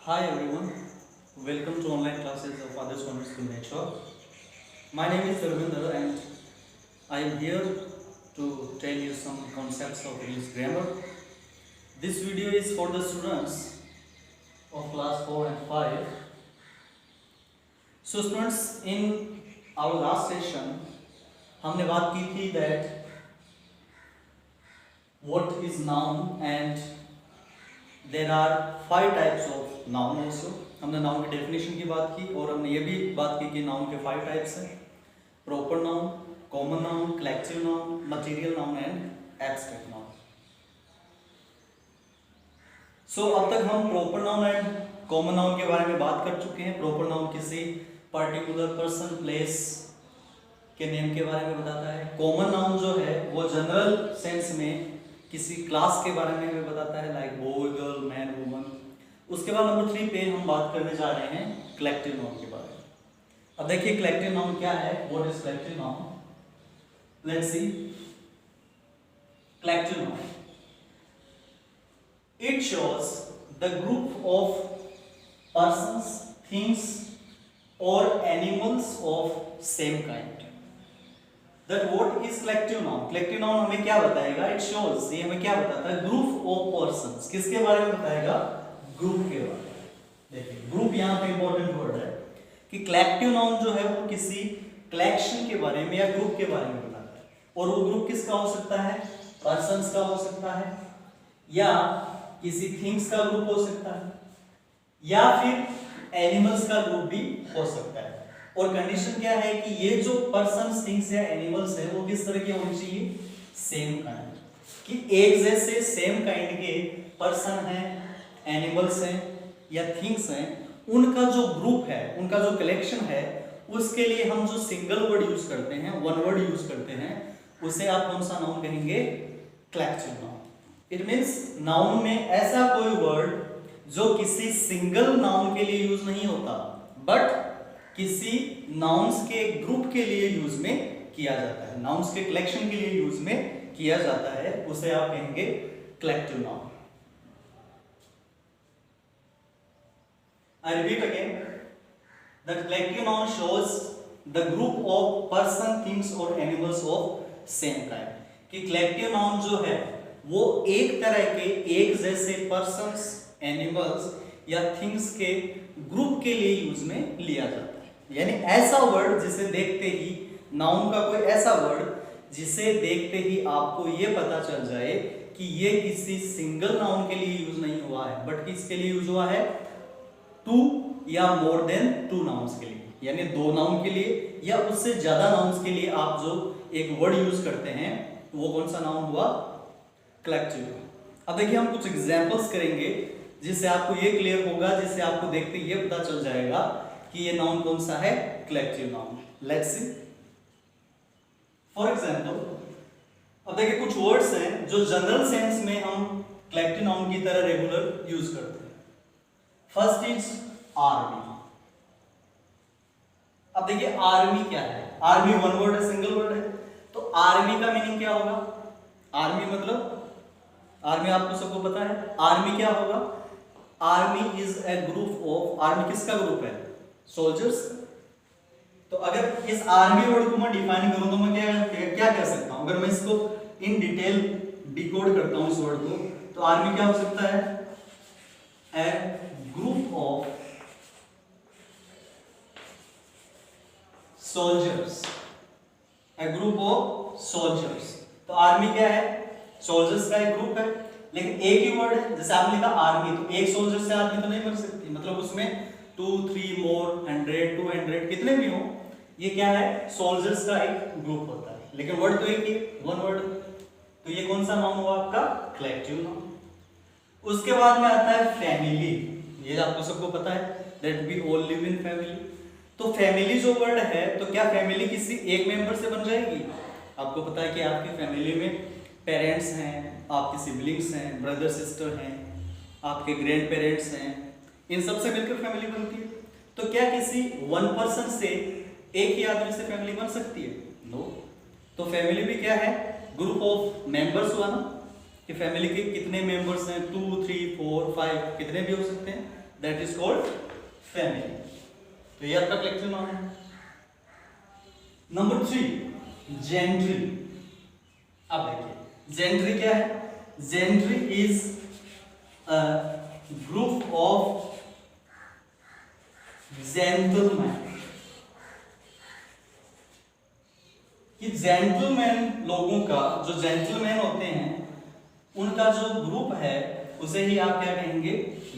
Hi everyone, welcome to online classes of Others Corner School Nature. My name is Ravinder and I am here to tell you some concepts of English grammar. This video is for the students of class 4 and 5. So students, in our last session हमने बात की थी that what is noun and there are 5 types of noun also. हमने noun की definition की बात की और हमने ये भी बात की कि नाउन के 5 टाइप्स हैं: proper noun, common noun, collective noun, material noun and abstract noun. So अब तक हम proper noun and common noun के बारे में बात कर चुके हैं. प्रॉपर नाउन किसी पर्टिकुलर पर्सन, प्लेस के नेम के बारे में बताता है. कॉमन नाउन जो है वो जनरल सेंस में किसी क्लास के बारे में हमें बताता है, like boy, girl, man, woman. उसके बाद नंबर 3 पे हम बात करने जा रहे हैं कलेक्टिव नाउन के बारे में. अब देखिए कलेक्टिव नाउन क्या है, what is collective noun. Let's see. Collective noun, it shows the group of persons, things और animals of same kind. That what is collective noun? Collective noun हमें क्या बताएगा? It shows, ये हमें क्या बताता है? Group of persons. किसके बारे में बताएगा? ग्रुप के बारे में. देखिए ग्रुप यहाँ पे इंपॉर्टेंट वर्ड है कि collective noun जो है वो किसी कलेक्शन के बारे में या ग्रुप के बारे में बताता है. और वो ग्रुप किसका हो सकता है? पर्सन्स का हो सकता है, या किसी थिंग्स का ग्रुप हो सकता है, या फिर एनिमल्स का ग्रुप भी हो सकता है. और कंडीशन क्या है कि ये जो पर्सन्स, थिंग्स या एनिमल्स है वो किस तरह के होने चाहिए? सेम काइंड, कि एक जैसे सेम काइंड के पर्सन हैं, एनिमल्स हैं या थिंग्स हैं, उनका जो ग्रुप है, उनका जो कलेक्शन है, उसके लिए हम जो सिंगल वर्ड यूज करते हैं, वन वर्ड यूज करते हैं, उसे आप कौन सा नाउन कहेंगे? Collective noun. It means noun में ऐसा कोई वर्ड जो किसी सिंगल नाउन के लिए यूज नहीं होता, बट किसी नाउन्स के ग्रुप के लिए यूज में किया जाता है, नाउन्स के कलेक्शन के लिए यूज में किया जाता है, उसे आप कहेंगे collective noun. I repeat again, the collective noun shows the group of person, things और animals of same kind. कि collective noun जो है वो एक तरह के, एक जैसे persons, animals या things के ग्रुप के लिए यूज में लिया जाता है. यानी ऐसा वर्ड जिसे देखते ही, नाउन का कोई ऐसा वर्ड जिसे देखते ही आपको ये पता चल जाए कि ये किसी सिंगल नाउन के लिए यूज नहीं हुआ है, बट किसके लिए यूज हुआ है? 2 या मोर देन 2 नाउन्स के लिए, यानी 2 नाउन के लिए या उससे ज्यादा नाउन्स के लिए आप जो एक वर्ड यूज करते हैं वो कौन सा नाउन हुआ? कलेक्टिव. अब देखिए हम कुछ एग्जांपल्स करेंगे जिससे आपको ये क्लियर होगा, जिससे आपको देखते ही ये पता चल जाएगा कि ये नाउन कौन सा है? Collective noun. Let's C. For example, अब देखिए कुछ वर्ड्स हैं जो जनरल सेंस में हम कलेक्टिव नाउन की तरह रेगुलर यूज करते हैं. First is army. अब देखिए आर्मी क्या है? आर्मी वन वर्ड है, सिंगल वर्ड है. तो आर्मी का मीनिंग क्या होगा? आर्मी मतलब, आर्मी आपको सबको पता है. आर्मी क्या होगा? Army is a group of, army किसका ग्रुप है? सोल्जर्स. तो अगर इस आर्मी वर्ड को मैं डिफाइन करूं तो मैं क्या कह सकता हूं? अगर मैं इसको इन डिटेल डिकोड करता हूं इस वर्ड को, तो आर्मी क्या हो सकता है? A group of soldiers. A group of soldiers. तो आर्मी क्या है? सोल्जर्स का एक ग्रुप है, लेकिन एक ही वर्ड है. जैसे आपने कहा आर्मी, तो एक सोल्जर से आर्मी तो नहीं बन सकती, मतलब उसमें 2, 3, more, 100, 200 कितने भी हो, ये क्या है? सोल्जर्स का एक ग्रुप होता है, लेकिन वर्ड तो एक ही, वन वर्ड. तो ये कौन सा नाउन हुआ आपका? Collective noun. उसके बाद में आता है फैमिली. ये आपको सबको पता है, that we all live in family. तो फैमिली जो वर्ड है, तो क्या फैमिली किसी एक मेंबर से बन जाएगी? आपको पता है कि आपकी फैमिली में पेरेंट्स हैं, आपके सिबलिंग्स हैं, ब्रदर सिस्टर हैं, आपके ग्रैंड पेरेंट्स हैं, इन सबसे मिलकर फैमिली बनती है. तो क्या किसी वन पर्सन से, एक ही आदमी से फैमिली बन सकती है? नो. तो फैमिली भी क्या है? ग्रुप ऑफ मेंबर्स हुआ ना, कि फैमिली के कितने मेंबर्स हैं? 2, 3, 4, 5 कितने भी हो सकते हैं, दैट इज कॉल्ड फैमिली। तो ये आपका कलेक्टिव नाउन है। Number 3 gentry. अब देखिए जेंट्री क्या है? Gentry is a group of gentleman. कि जेंटलमैन लोगों का, जो जेंटलमैन होते हैं उनका जो ग्रुप है उसे ही आप क्या कहेंगे?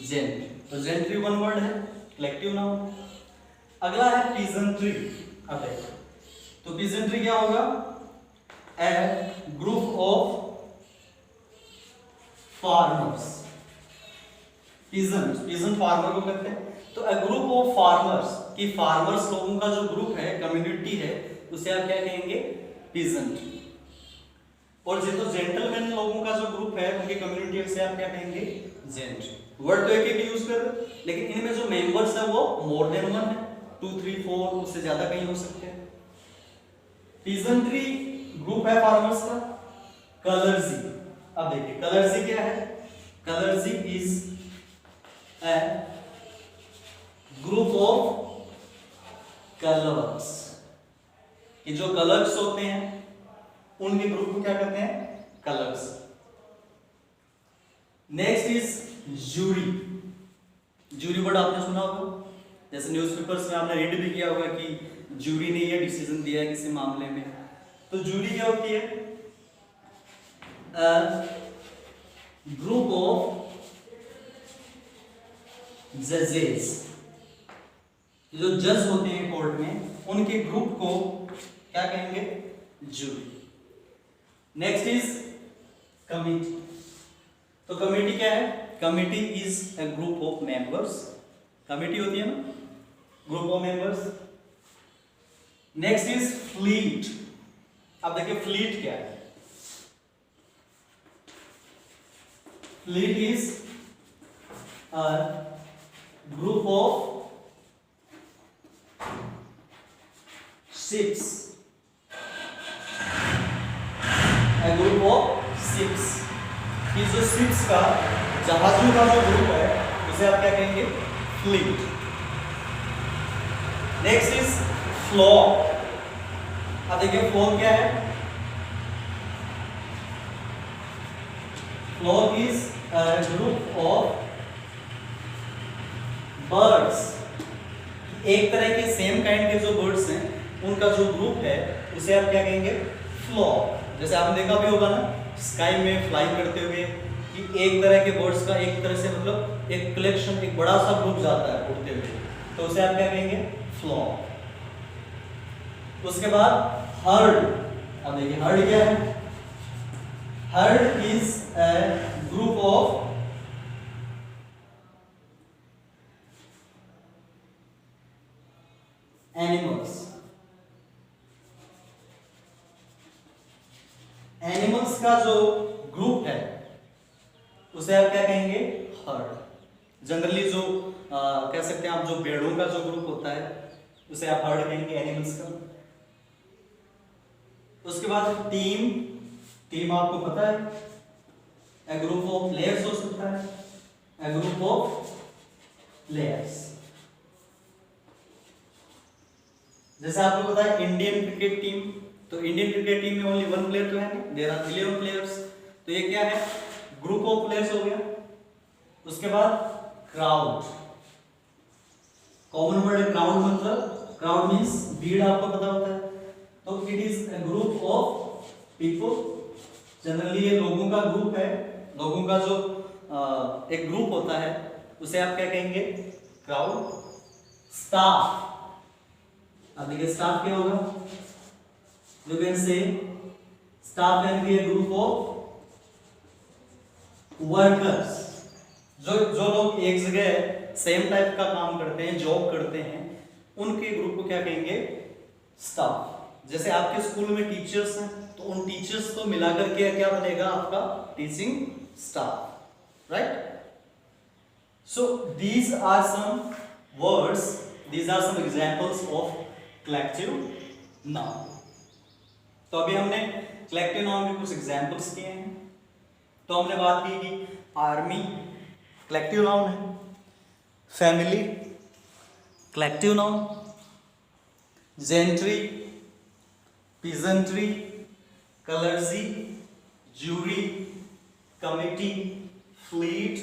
जेंट्री। तो जेंट्री वन वर्ड है, कलेक्टिव नाउन। अगला है पीजेंट्री। अब देखो तो पीजेंट्री क्या होगा? A group of farmers. Peasant, peasant farmer को कहते हैं। तो ए ग्रुप ऑफ फार्मर्स, कि फार्मर्स लोगों का जो ग्रुप है, कम्युनिटी है, उसे आप क्या कहेंगे? पीजेंट। और जो जेंटलमैन लोगों का जो ग्रुप है उनकी कम्युनिटी से आप क्या कहेंगे? जेंट्री। वर्ड तो एक यूज कर रहे हो, लेकिन इनमें जो मेंबर्स है वो मोर देन वन है, 2 3 4 उससे ज्यादा कहीं हो सकते हैं। पीजेंट्री ग्रुप है फार्मर्स का। कलर्जी। अब देखिए कलर्जी क्या है? Clergy is a group of colours. कि जो कलर्स होते हैं उनके ग्रुप को क्या कहते हैं? Colours. Next is jury. Jury word आपने सुना होगा, जैसे न्यूज़पेपर्स में आपने रीड भी किया होगा कि जूरी ने ये डिसीजन दिया है किसी मामले में। तो जूरी क्या होती है? ग्रुप ऑफ जजेस। जो जज होते हैं कोर्ट में उनके ग्रुप को क्या कहेंगे? जूरी। Next is committee. तो कमिटी क्या है? Committee is a group of members. Committee होती है ना, group of members. Next is fleet. अब देखिए फ्लीट क्या है? Fleet is a group of ships. A group of ships। कि जो शिप्स का, जहाजों का जो ग्रुप है उसे आप क्या कहेंगे? फ्लीट। Next is flock. अब देखिए फ्लॉक क्या है? Flock is a group of birds. एक तरह के सेम काइंड के जो बर्ड्स हैं उनका जो ग्रुप है उसे आप क्या कहेंगे? फ्लॉक। जैसे आपने देखा भी होगा ना स्काई में फ्लाई करते हुए कि एक तरह के बर्ड्स का एक तरह से मतलब एक कलेक्शन, एक बड़ा सा ग्रुप जाता है उड़ते हुए, तो उसे आप क्या कहेंगे? फ्लॉक। उसके बाद हर्ड। अब देखिए हर्ड क्या है? Heard is a group of animals. Animals का जो ग्रुप है उसे आप क्या कहेंगे? हर्ड। जनरली जो कह सकते हैं आप, जो भेड़ों का जो ग्रुप होता है उसे आप हर्ड कहेंगे, एनिमल्स का। उसके बाद टीम। टीम आपको पता है ए ग्रुप ऑफ प्लेयर्स हो सकता है, ए ग्रुप ऑफ प्लेयर्स। जैसे आपको पता है इंडियन क्रिकेट टीम, तो इंडियन क्रिकेट टीम में ओनली वन प्लेयर तो है नहीं, देयर आर 11 प्लेयर्स। तो ये क्या है? ग्रुप ऑफ प्लेयर्स हो गया। उसके बाद क्राउड। कॉमन वर्ड है क्राउड, मतलब क्राउड मींस भीड़, आपको पता होता है। तो it is a group of people. Generally ये लोगों का ग्रुप है। लोगों का जो एक ग्रुप होता है उसे आप क्या कहेंगे? क्राउड। स्टाफ। अब देखिए स्टाफ क्या होगा? You can say staff can be a group of workers। जो लोग एक जगह सेम टाइप का काम करते हैं, जॉब करते हैं, उनके ग्रुप को क्या कहेंगे? स्टाफ। जैसे आपके स्कूल में टीचर्स हैं तो उन टीचर्स को मिलाकर के क्या बनेगा? आपका teaching staff, right? So these are some words, these are some examples of collective noun। तो अभी हमने कलेक्टिव नाउन के कुछ एग्जांपल्स किए हैं। तो हमने बात की कि आर्मी कलेक्टिव नाउन है, family, collective noun, gentry, peasantry, clergy, jury, committee, fleet,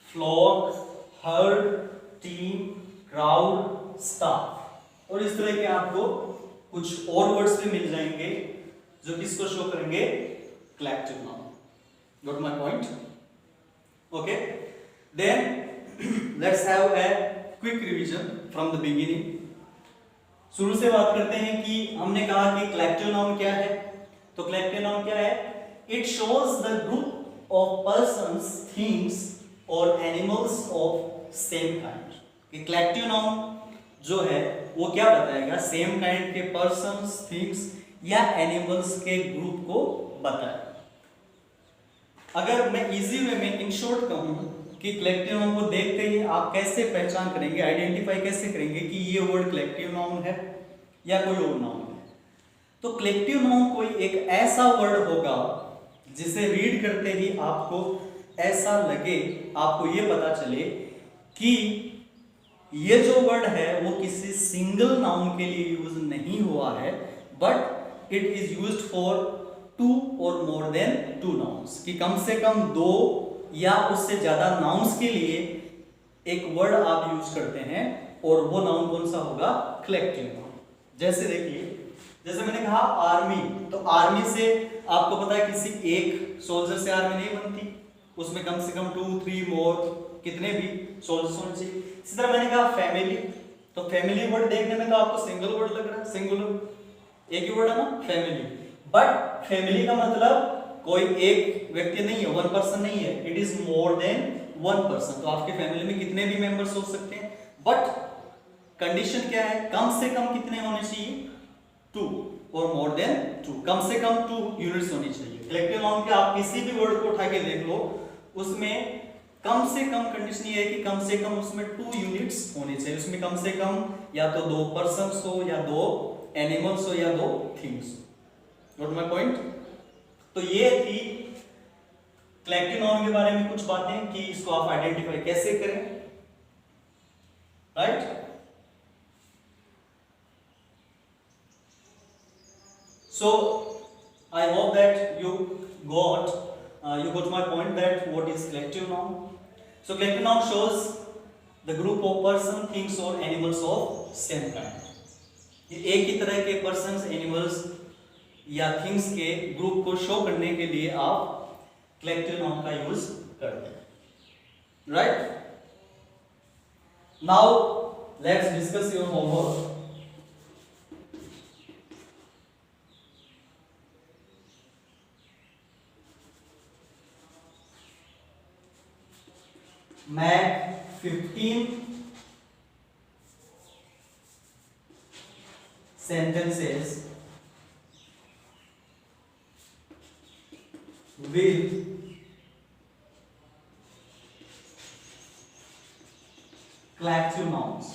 flock, herd, team, crowd, staff। और इस तरह के आपको कुछ और वर्ड्स भी मिल जाएंगे जो किसको शो करेंगे, collective noun. Got my point? Okay, then let's have a quick revision from the beginning. शुरू से बात करते हैं कि हमने कहा कि कलेक्टिव नाउन क्या है। तो कलेक्टिव नाउन क्या है? It shows the group of persons, things और एनिमल्स ऑफ सेम काइंड। कि कलेक्टिव नाउन जो है वो क्या बताएगा, सेम काइंड के पर्सन्स, थिंग्स या एनिमल्स के ग्रुप को बताएगा। अगर मैं इजी वे में इन शॉर्ट कहूं कि कलेक्टिव नाउन को देखते ही आप कैसे पहचान करेंगे, आइडेंटिफाई कैसे करेंगे कि ये वर्ड कलेक्टिव नाउन है या कोई और नाउन है। तो कलेक्टिव नाउन कोई एक ऐसा वर्ड होगा जिसे रीड करते ही आपको ऐसा लगे, आपको ये पता चले कि ये जो वर्ड है वो किसी सिंगल नाउन के लिए यूज नहीं हुआ है, but it is used for two or more then two nouns. कि कम से कम दो या उससे ज्यादा नाउन्स के लिए एक वर्ड आप यूज करते हैं, और वो नाउन कौन सा होगा, कलेक्टिव नाउन। जैसे देखिए, जैसे मैंने कहा आर्मी, तो आर्मी से आपको पता है किसी एक सोल्जर से आर्मी नहीं बनती, उसमें कम से कम 2, 3 मोर कितने भी सोल्जर्स होने चाहिए। इसी तरह मैंने कहा फैमिली, तो फैमिली वर्ड देखने में तो आपको सिंगल वर्ड लग रहा है, सिंगुलर एक ही वर्ड है ना, फैमिली। बट फैमिली का मतलब कोई एक व्यक्ति नहीं है, वन पर्सन नहीं है, it is more than one person. तो आपके फैमिली में कितने भी मेंबर्स हो सकते हैं, बट कंडीशन क्या है, कम से कम कितने होने चाहिए, 2 और मोर देन 2, कम से कम 2 यूनिट्स होनी चाहिए। कलेक्टिव नाउन के आप किसी भी वर्ड को उठा के देख लो, उसमें कम से कम कंडीशन ये है कि कम से कम उसमें 2 यूनिट्स होने चाहिए। उसमें कम से कम या तो 2 पर्सन्स हो, या 2 एनिमल्स हो, या 2 थिंग्स हो। Note my point? तो ये थी कलेक्टिव नाउन के बारे में कुछ बातें कि इसको आप आइडेंटिफाई कैसे करें, right? So I hope that you got my point that what is collective noun. So collective noun shows the group of person, things or animals of same kind. ये एक ही तरह के persons, animals या things के group को show करने के लिए आप collective noun का यूज करते हैं, right? Now let's discuss your homework. Make 15 sentences with collective nouns।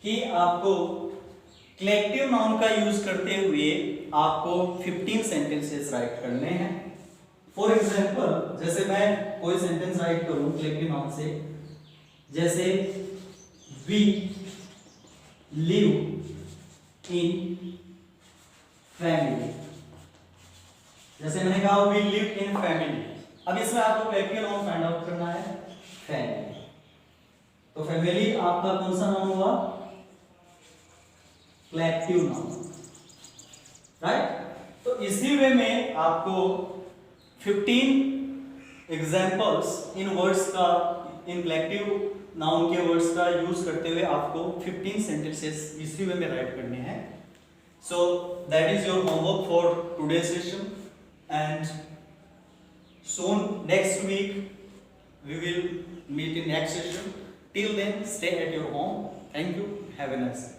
कि आपको कलेक्टिव नाउन का यूज करते हुए आपको 15 सेंटेंसेस राइट करने हैं। फॉर एग्जाम्पल, जैसे मैं कोई सेंटेंस राइट करूं कलेक्टिव नाउन से, जैसे वी लिव इन फैमिली। जैसे मैंने कहा वी लिव इन फैमिली। अब इसमें आपको कलेक्टिव नाउन फाइंड आउट करना है, फैमिली। तो फैमिली आपका कौन सा नाउन हुआ, कलेक्टिव नाउन, राइट? तो इसी वे में आपको 15 एग्जाम्पल्स इन वर्ड्स का, इन कलेक्टिव नाउन के वर्ड्स का यूज करते हुए आपको 15 सेंटेंसेस इसी वे में राइट करने हैं। So that is your homework for today session, and soon next week we will meet in next session. Till then, stay at your home. Thank you. Have a nice day.